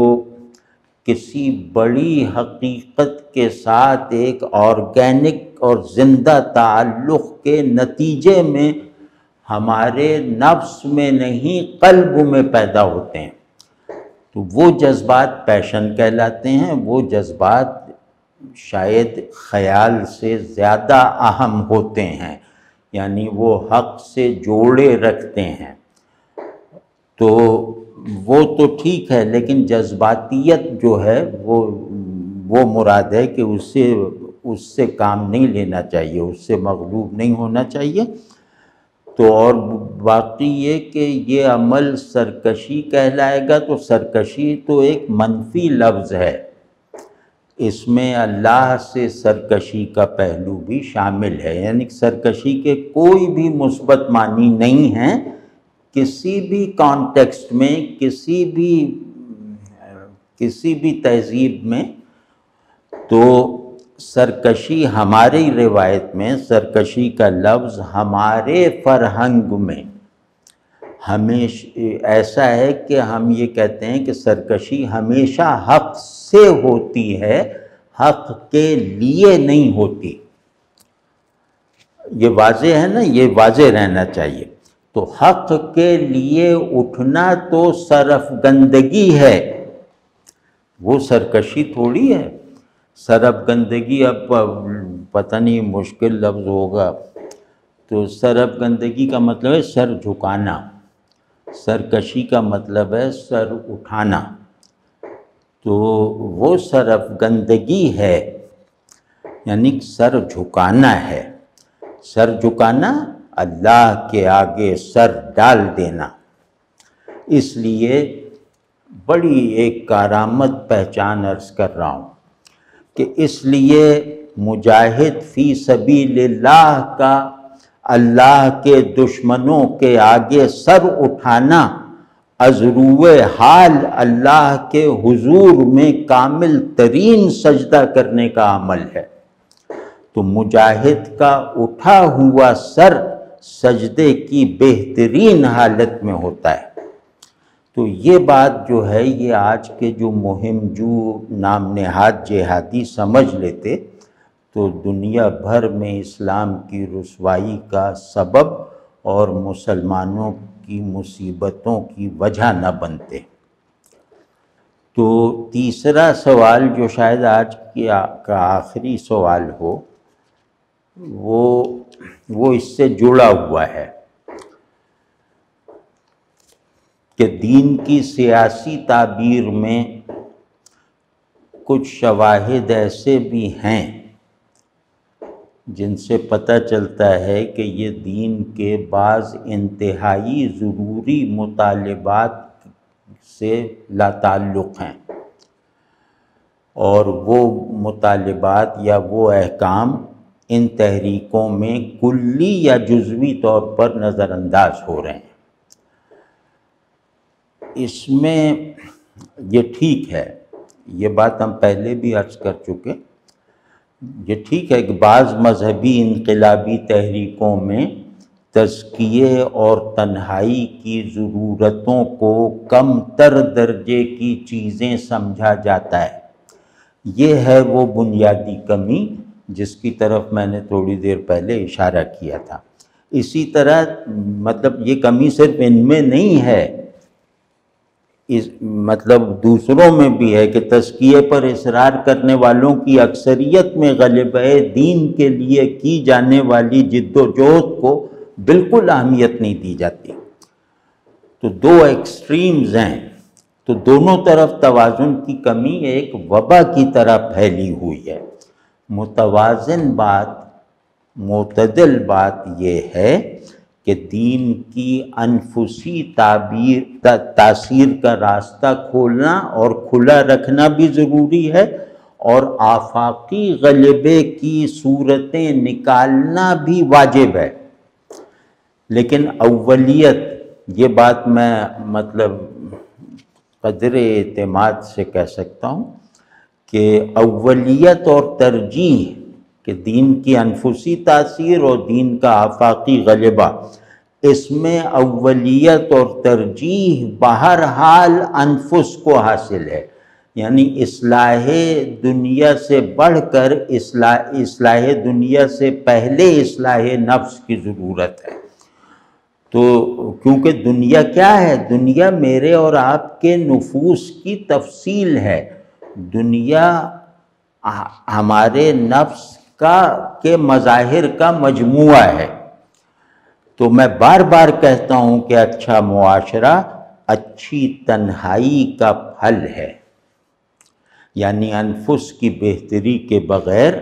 کسی بڑی حقیقت کے ساتھ ایک آرگینک اور زندہ تعلق کے نتیجے میں ہمارے نفس میں نہیں قلب میں پیدا ہوتے ہیں، تو وہ جذبات پیشن کہلاتے ہیں۔ وہ جذبات شاید خیال سے زیادہ اہم ہوتے ہیں، یعنی وہ حق سے جوڑے رکھتے ہیں، تو وہ تو ٹھیک ہے، لیکن جذباتیت جو ہے وہ مراد ہے کہ اس سے کام نہیں لینا چاہیے، اس سے مغلوب نہیں ہونا چاہیے۔ تو اور باقی یہ کہ یہ عمل سرکشی کہلائے گا، تو سرکشی تو ایک منفی لفظ ہے، اس میں اللہ سے سرکشی کا پہلو بھی شامل ہے، یعنی سرکشی کے کوئی بھی مثبت معنی نہیں ہیں کسی بھی کانٹیکسٹ میں، کسی بھی تہذیب میں۔ تو سرکشی ہماری روایت میں، سرکشی کا لفظ ہمارے فرہنگ میں ہمیشہ ایسا ہے کہ ہم یہ کہتے ہیں کہ سرکشی ہمیشہ حق سے ہوتی ہے، حق کے لیے نہیں ہوتی۔ یہ واضح ہے نا، یہ واضح رہنا چاہیے۔ تو حق کے لیے اٹھنا تو سرف گندگی ہے، وہ سرکشی تھوڑی ہے۔ سرف گندگی اب پتہ نہیں مشکل لفظ ہوگا، تو سرف گندگی کا مطلب ہے سر جھکانا، سرکشی کا مطلب ہے سر اٹھانا، تو وہ سرف گندگی ہے، یعنی سر جھکانا ہے۔ سر جھکانا اللہ کے آگے سر ڈال دینا۔ اس لیے بڑی ایک کارآمد پہچان عرض کر رہا ہوں کہ اس لیے مجاہد فی سبیل اللہ کا اللہ کے دشمنوں کے آگے سر اٹھانا از روئے حال اللہ کے حضور میں کامل ترین سجدہ کرنے کا عمل ہے۔ تو مجاہد کا اٹھا ہوا سر سجدے کی بہترین حالت میں ہوتا ہے۔ تو یہ بات جو ہے، یہ آج کے جو مہم جو نام نہاد جہادی سمجھ لیتے تو دنیا بھر میں اسلام کی رسوائی کا سبب اور مسلمانوں کی مصیبتوں کی وجہ نہ بنتے۔ تو تیسرا سوال جو شاید آج کا آخری سوال ہو، وہ اس سے جڑا ہوا ہے کہ دین کی سیاسی تعبیر میں کچھ شواہد ایسے بھی ہیں جن سے پتہ چلتا ہے کہ یہ دین کے بعض انتہائی ضروری مطالبات سے لا تعلق ہیں، اور وہ مطالبات یا وہ احکام ان تحریکوں میں کلی یا جزوی طور پر نظر انداز ہو رہے ہیں۔ اس میں یہ ٹھیک ہے، یہ بات ہم پہلے بھی عرض کر چکے، یہ ٹھیک ہے کہ بعض مذہبی انقلابی تحریکوں میں تزکیے اور تنہائی کی ضرورتوں کو کم تر درجے کی چیزیں سمجھا جاتا ہے۔ یہ ہے وہ بنیادی کمی جس کی طرف میں نے تھوڑی دیر پہلے اشارہ کیا تھا۔ اسی طرح مطلب یہ کمی صرف ان میں نہیں ہے، مطلب دوسروں میں بھی ہے کہ تزکیے پر اصرار کرنے والوں کی اکثریت میں غلبہ دین کے لیے کی جانے والی جد و جہد کو بالکل اہمیت نہیں دی جاتی۔ تو دو ایکسٹریمز ہیں، تو دونوں طرف توازن کی کمی ایک وبا کی طرح پھیلی ہوئی ہے۔ متوازن بات، معتدل بات یہ ہے کہ دین کی انفسی تاثیر کا راستہ کھولنا اور کھلا رکھنا بھی ضروری ہے، اور آفاقی غلبے کی صورتیں نکالنا بھی واجب ہے۔ لیکن اولیت، یہ بات میں مطلب قدر اعتماد سے کہہ سکتا ہوں کہ اولیت اور ترجیح کہ دین کی انفسی تاثیر اور دین کا آفاقی غلبہ، اس میں اولیت اور ترجیح بہرحال انفس کو حاصل ہے، یعنی اصلاح دنیا سے بڑھ کر اصلاح دنیا سے پہلے اصلاح نفس کی ضرورت ہے۔ تو کیونکہ دنیا کیا ہے؟ دنیا میرے اور آپ کے نفوس کی تفصیل ہے، دنیا ہمارے نفس کے مظاہر کا مجموعہ ہے۔ تو میں بار بار کہتا ہوں کہ اچھا معاشرہ اچھی تنہائی کا پھل ہے، یعنی انفس کی بہتری کے بغیر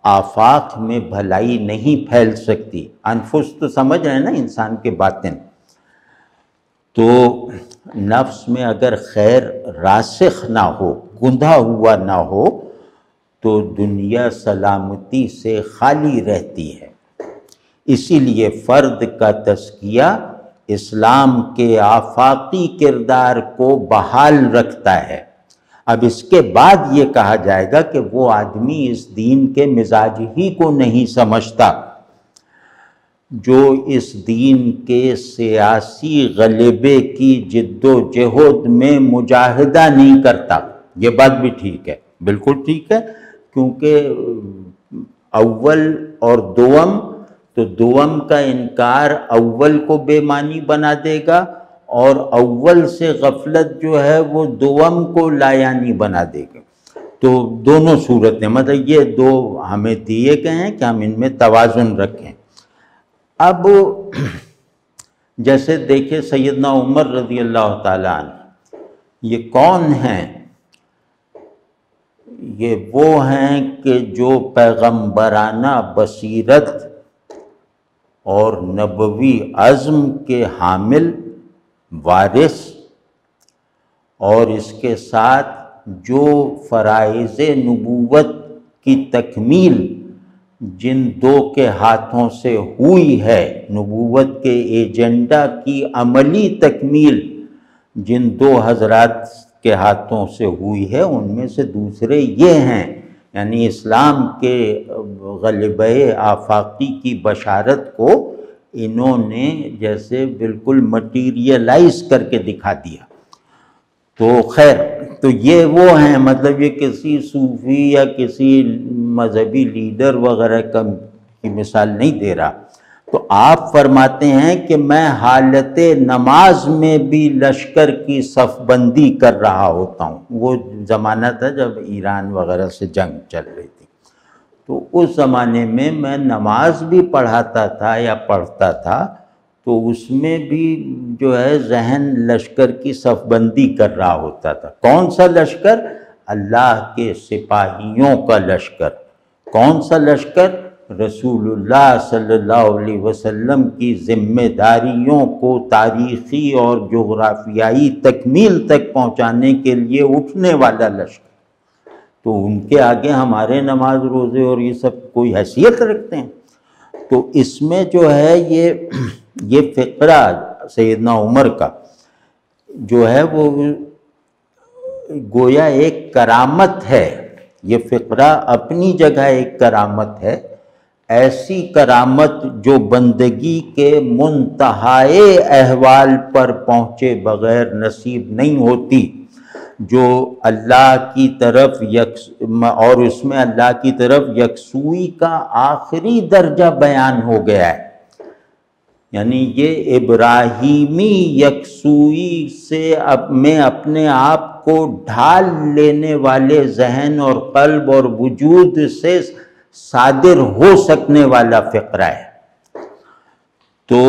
آفاق میں بھلائی نہیں پھیل سکتی۔ انفس تو سمجھ رہے ہیں نا، انسان کے باطن۔ تو نفس میں اگر خیر راسخ نہ ہو، گندھا ہوا نہ ہو، تو دنیا سلامتی سے خالی رہتی ہے۔ اسی لیے فرد کا تزکیہ اسلام کے آفاقی کردار کو بحال رکھتا ہے۔ اب اس کے بعد یہ کہا جائے گا کہ وہ آدمی اس دین کے مزاج ہی کو نہیں سمجھتا جو اس دین کے سیاسی غلبے کی جد و جہد میں مجاہدہ نہیں کرتا۔ یہ بات بھی ٹھیک ہے، بالکل ٹھیک ہے، کیونکہ اول اور دوم، تو دوم کا انکار اول کو بے معنی بنا دے گا، اور اول سے غفلت جو ہے وہ دوم کو لایانی بنا دے گا۔ تو دونوں صورتیں، مطلب یہ دو ہمیں دیے گئے ہیں کہ ہم ان میں توازن رکھیں۔ اب جیسے دیکھیں سیدنا عمر رضی اللہ تعالیٰ عنہ، یہ کون ہیں؟ یہ وہ ہیں کہ جو پیغمبرانہ بصیرت اور نبوی عزم کے حامل، وارث، اور اس کے ساتھ جو فرائض نبوت کی تکمیل جن دو کے ہاتھوں سے ہوئی ہے، نبوت کے ایجنڈا کی عملی تکمیل جن دو حضرات کے ہاتھوں سے ہوئی ہے، ان میں سے دوسرے یہ ہیں، یعنی اسلام کے غلبہ آفاقی کی بشارت کو انہوں نے جیسے بالکل مٹیریلائز کر کے دکھا دیا۔ تو خیر، تو یہ وہ ہیں، مطلب یہ کسی صوفی یا کسی مذہبی لیڈر وغیرہ کی مثال نہیں دے رہا۔ تو آپ فرماتے ہیں کہ میں حالت نماز میں بھی لشکر کی صف بندی کر رہا ہوتا ہوں۔ وہ زمانہ تھا جب ایران وغیرہ سے جنگ چل رہی تھی، تو اس زمانے میں نماز بھی پڑھاتا تھا یا پڑھتا تھا، تو اس میں بھی جو ہے ذہن لشکر کی صف بندی کر رہا ہوتا تھا۔ کون سا لشکر؟ اللہ کے سپاہیوں کا لشکر۔ کون سا لشکر؟ رسول اللہ صلی اللہ علیہ وسلم کی ذمہ داریوں کو تاریخی اور جغرافیائی تکمیل تک پہنچانے کے لیے اٹھنے والا لشکر۔ تو ان کے آگے ہمارے نماز روزے اور یہ سب کوئی حیثیت رکھتے ہیں؟ تو اس میں جو ہے یہ فقرہ سیدنا عمر کا جو ہے وہ گویا ایک کرامت ہے۔ یہ فقرہ اپنی جگہ ایک کرامت ہے، ایسی کرامت جو بندگی کے منتہائے احوال پر پہنچے بغیر نصیب نہیں ہوتی، جو اللہ کی طرف اور اس میں اللہ کی طرف یکسوئی کا آخری درجہ بیان ہو گیا ہے۔ یعنی یہ ابراہیمی یکسوئی سے میں اپنے آپ کو ڈھال لینے والے ذہن اور قلب اور وجود سے صادر ہو سکنے والا فقرہ ہے۔ تو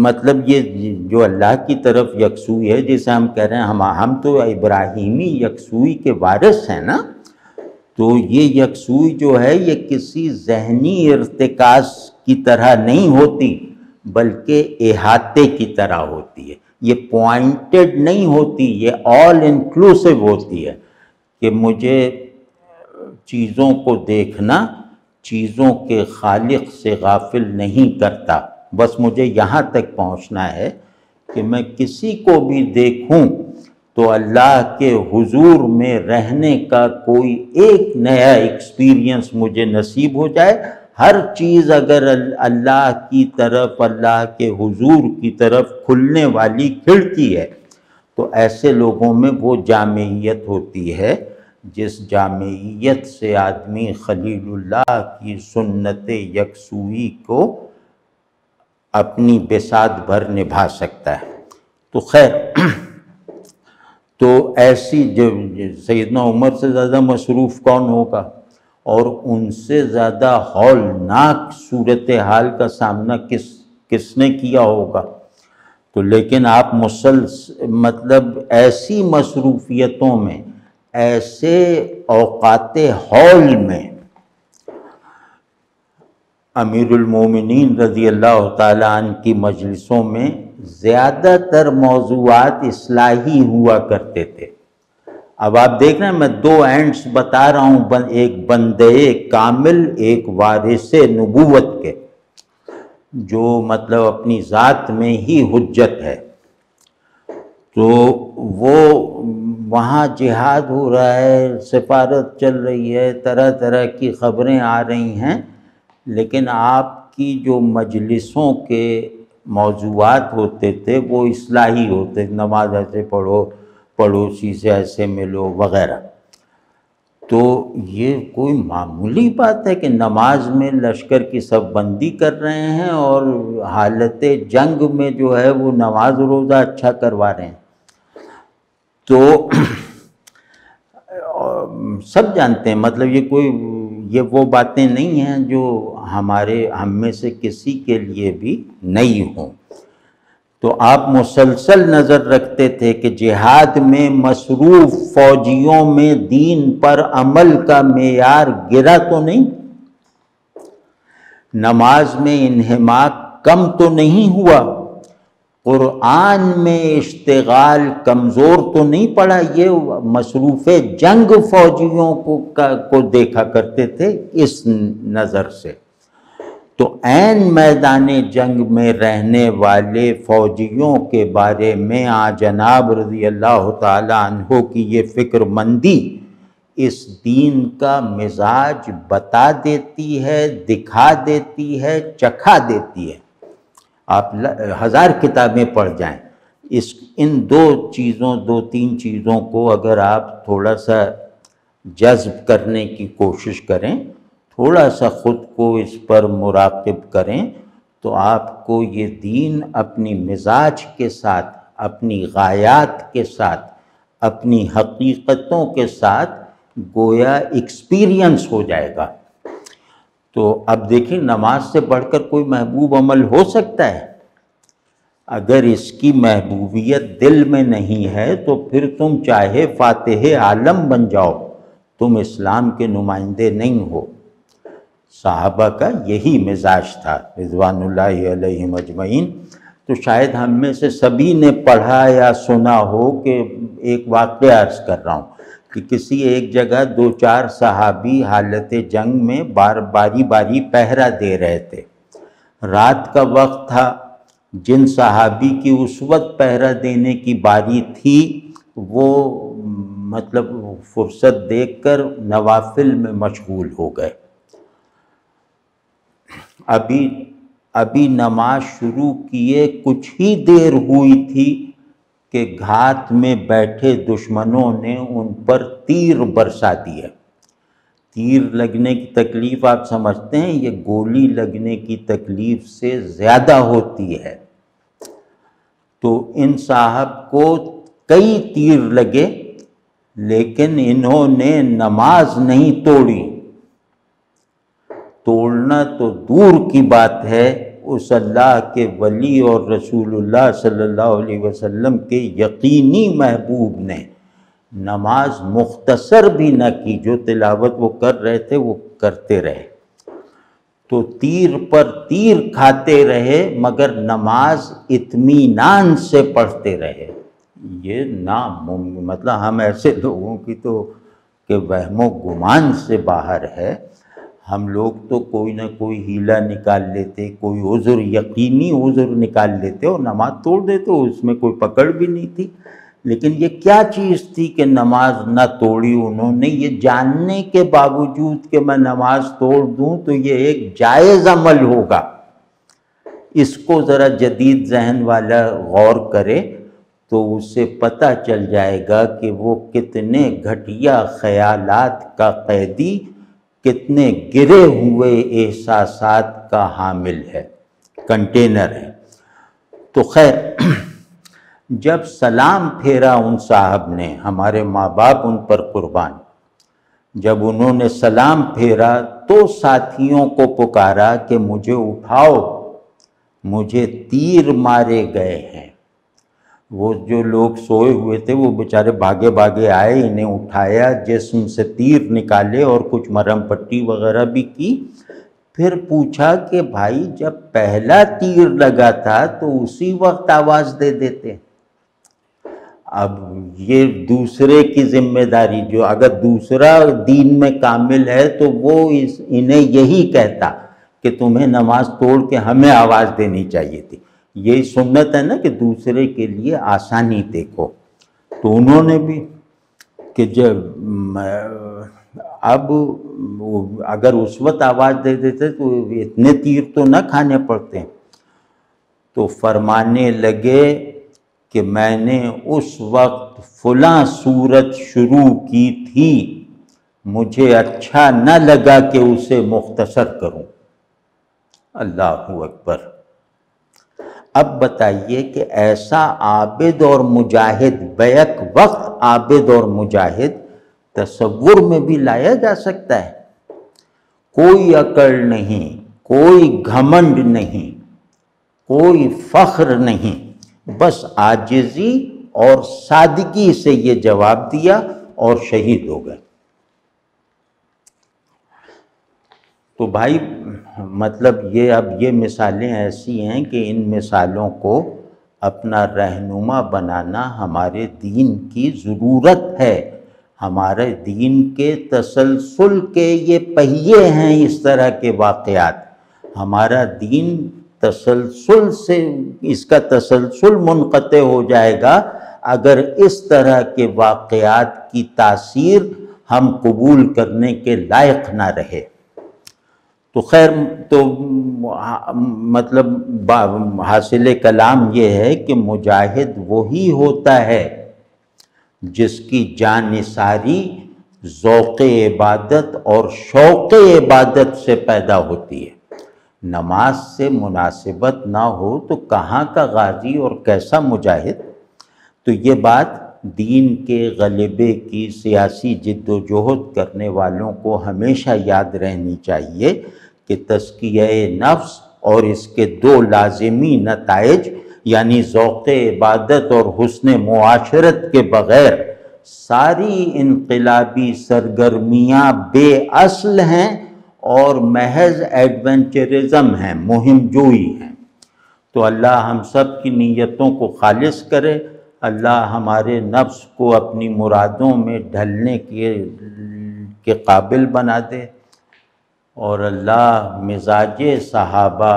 مطلب یہ جو اللہ کی طرف یکسوئی ہے، جسے ہم کہہ رہے ہیں ہم تو ابراہیمی یکسوئی کے وارث ہیں نا، تو یہ یکسوئی جو ہے یہ کسی ذہنی ارتکاز کی طرح نہیں ہوتی، بلکہ احاطے کی طرح ہوتی ہے۔ یہ پوائنٹڈ نہیں ہوتی، یہ آل انکلوسیو ہوتی ہے کہ مجھے چیزوں کو دیکھنا چیزوں کے خالق سے غافل نہیں کرتا، بس مجھے یہاں تک پہنچنا ہے کہ میں کسی کو بھی دیکھوں تو اللہ کے حضور میں رہنے کا کوئی ایک نیا ایکسپیرینس مجھے نصیب ہو جائے۔ ہر چیز اگر اللہ کی طرف، اللہ کے حضور کی طرف کھلنے والی کھڑکی ہے، تو ایسے لوگوں میں وہ جامعیت ہوتی ہے جس جامعیت سے آدمی خلیل اللہ کی سنت یکسوئی کو اپنی بساط بھر نبھا سکتا ہے۔ تو خیر، تو ایسی جو سیدنا عمر سے زیادہ مصروف کون ہوگا، اور ان سے زیادہ ہولناک صورتحال کا سامنا کس نے کیا ہوگا؟ تو لیکن آپ مطلب ایسی مصروفیتوں میں، ایسے اوقات ہول میں، امیر المومنین رضی اللہ تعالیٰ عنہ کی مجلسوں میں زیادہ تر موضوعات اصلاحی ہوا کرتے تھے۔ اب آپ دیکھ رہے ہیں میں دو اینڈز بتا رہا ہوں، ایک بندے کامل، ایک وارث نبوت کے، جو مطلب اپنی ذات میں ہی حجت ہے۔ تو وہ وہاں جہاد ہو رہا ہے، سفارت چل رہی ہے، طرح طرح کی خبریں آ رہی ہیں، لیکن آپ کی جو مجلسوں کے موضوعات ہوتے تھے وہ اصلاحی ہوتے، نماز ایسے پڑھو، پڑوسی سے ایسے ملو وغیرہ۔ تو یہ کوئی معمولی بات ہے کہ نماز میں لشکر کی صف بندی کر رہے ہیں اور حالت جنگ میں جو ہے وہ نماز روزہ اچھا کروا رہے ہیں؟ تو سب جانتے ہیں، مطلب یہ وہ باتیں نہیں ہیں جو ہم میں سے کسی کے لیے بھی نئی ہوں۔ تو آپ مسلسل نظر رکھتے تھے کہ جہاد میں مصروف فوجیوں میں دین پر عمل کا معیار گرا تو نہیں، نماز میں انہماک کم تو نہیں ہوا، قرآن میں اشتغال کمزور تو نہیں پڑا۔ یہ مصروف جنگ فوجیوں کو دیکھا کرتے تھے اس نظر سے۔ تو عین میدان جنگ میں رہنے والے فوجیوں کے بارے میں جناب رضی اللہ تعالیٰ عنہ کی یہ فکر مندی اس دین کا مزاج بتا دیتی ہے، دکھا دیتی ہے، چکھا دیتی ہے۔ آپ 1000 کتابیں پڑھ جائیں، ان دو تین چیزوں کو اگر آپ تھوڑا سا جذب کرنے کی کوشش کریں، تھوڑا سا خود کو اس پر مراقب کریں، تو آپ کو یہ دین اپنی مزاج کے ساتھ، اپنی غایات کے ساتھ، اپنی حقیقتوں کے ساتھ گویا ایکسپیرینس ہو جائے گا۔ تو اب دیکھیں، نماز سے بڑھ کر کوئی محبوب عمل ہو سکتا ہے؟ اگر اس کی محبوبیت دل میں نہیں ہے تو پھر تم چاہے فاتح عالم بن جاؤ، تم اسلام کے نمائندے نہیں ہو۔ صحابہ کا یہی مزاج تھا رضوان اللہ علیہم اجمعین۔ تو شاید ہم میں سے سبھی نے پڑھا یا سنا ہو، کہ ایک واقعہ عرض کر رہا ہوں کہ کسی ایک جگہ 2-4 صحابی حالت جنگ میں باری باری پہرا دے رہے تھے۔ رات کا وقت تھا، جن صحابی کی اس وقت پہرا دینے کی باری تھی وہ مطلب فرصت دیکھ کر نوافل میں مشغول ہو گئے۔ ابھی نماز شروع کیے کچھ ہی دیر ہوئی تھی کہ گھات میں بیٹھے دشمنوں نے ان پر تیر برسا دیا۔ تیر لگنے کی تکلیف آپ سمجھتے ہیں، یہ گولی لگنے کی تکلیف سے زیادہ ہوتی ہے۔ تو ان صاحب کو کئی تیر لگے، لیکن انہوں نے نماز نہیں توڑی۔ توڑنا تو دور کی بات ہے، اس اللہ کے ولی اور رسول اللہ صلی اللہ علیہ وسلم کے یقینی محبوب نے نماز مختصر بھی نہ کی، جو تلاوت وہ کر رہے تھے وہ کرتے رہے۔ تو تیر پر تیر کھاتے رہے مگر نماز اطمینان سے پڑھتے رہے۔ یہ مطلب ہم ایسے لوگوں کی تو کہ وہم و گمان سے باہر ہے۔ ہم لوگ تو کوئی نہ کوئی ہیلا نکال لیتے، کوئی عذر، یقینی عذر نکال لیتے اور نماز توڑ دیتے، اس میں کوئی پکڑ بھی نہیں تھی۔ لیکن یہ کیا چیز تھی کہ نماز نہ توڑی انہوں نے، یہ جاننے کے باوجود کہ میں نماز توڑ دوں تو یہ ایک جائز عمل ہوگا۔ اس کو ذرا جدید ذہن والا غور کرے تو اسے پتہ چل جائے گا کہ وہ کتنے گھٹیا خیالات کا قیدی، کتنے گرے ہوئے احساسات کا حامل ہے، کنٹینر ہے۔ تو خیر، جب سلام پھیرا ان صاحب نے، ہمارے ماں باپ ان پر قربان، جب انہوں نے سلام پھیرا تو ساتھیوں کو پکارا کہ مجھے اٹھاؤ، مجھے تیر مارے گئے ہیں۔ وہ جو لوگ سوئے ہوئے تھے وہ بیچارے بھاگے بھاگے آئے، انہیں اٹھایا، جسم سے تیر نکالے اور کچھ مرہم پٹی وغیرہ بھی کی۔ پھر پوچھا کہ بھائی جب پہلا تیر لگا تھا تو اسی وقت آواز دے دیتے۔ اب یہ دوسرے کی ذمہ داری، جو اگر دوسرا دین میں کامل ہے تو وہ انہیں یہی کہتا کہ تمہیں نماز توڑ کے ہمیں آواز دینی چاہیے تھی۔ یہی سنت ہے نا کہ دوسرے کے لیے آسانی دیکھو۔ تو انہوں نے بھی کہ جب اب اگر اس وقت آواز دے دیتے تو اتنے تیر تو نہ کھانے پڑتے۔ تو فرمانے لگے کہ میں نے اس وقت فلاں صورت شروع کی تھی، مجھے اچھا نہ لگا کہ اسے مختصر کروں۔ اللہ اکبر۔ اب بتائیے کہ ایسا عابد اور مجاہد، بیک وقت عابد اور مجاہد، تصور میں بھی لایا جا سکتا ہے؟ کوئی اکڑ نہیں، کوئی گھمنڈ نہیں، کوئی فخر نہیں، بس عاجزی اور سادگی سے یہ جواب دیا اور شہید ہو گئے۔ تو بھائی مطلب اب یہ مثالیں ایسی ہیں کہ ان مثالوں کو اپنا رہنما بنانا ہمارے دین کی ضرورت ہے۔ ہمارے دین کے تسلسل کے یہ پہیے ہیں اس طرح کے واقعات۔ ہمارا دین تسلسل سے، اس کا تسلسل منقطع ہو جائے گا اگر اس طرح کے واقعات کی تاثیر ہم قبول کرنے کے لائق نہ رہے۔ تو خیر، تو مطلب حاصل کلام یہ ہے کہ مجاہد وہی ہوتا ہے جس کی جان نثاری ذوق عبادت اور شوق عبادت سے پیدا ہوتی ہے۔ نماز سے مناسبت نہ ہو تو کہاں کا غازی اور کیسا مجاہد؟ تو یہ بات دین کے غلبے کی سیاسی جد و جہد کرنے والوں کو ہمیشہ یاد رہنی چاہیے کہ تزکیہ نفس اور اس کے دو لازمی نتائج، یعنی ذوق عبادت اور حسن معاشرت کے بغیر ساری انقلابی سرگرمیاں بے اصل ہیں اور محض ایڈونچرزم ہیں، مہم جوئی ہیں۔ تو اللہ ہم سب کی نیتوں کو خالص کرے، اللہ ہمارے نفس کو اپنی مرادوں میں ڈھلنے کے قابل بنا دے، اور اللہ مزاج صحابہ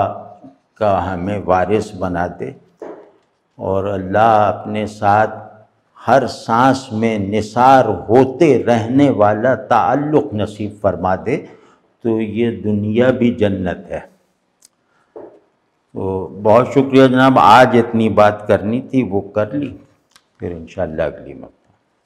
کا ہمیں وارث بنا دے، اور اللہ اپنے ساتھ ہر سانس میں نثار ہوتے رہنے والا تعلق نصیب فرما دے، تو یہ دنیا بھی جنت ہے۔ تو بہت شکریہ جناب، آج اتنی بات کرنی تھی وہ کر لی، پھر انشاءاللہ اگلی مرتبہ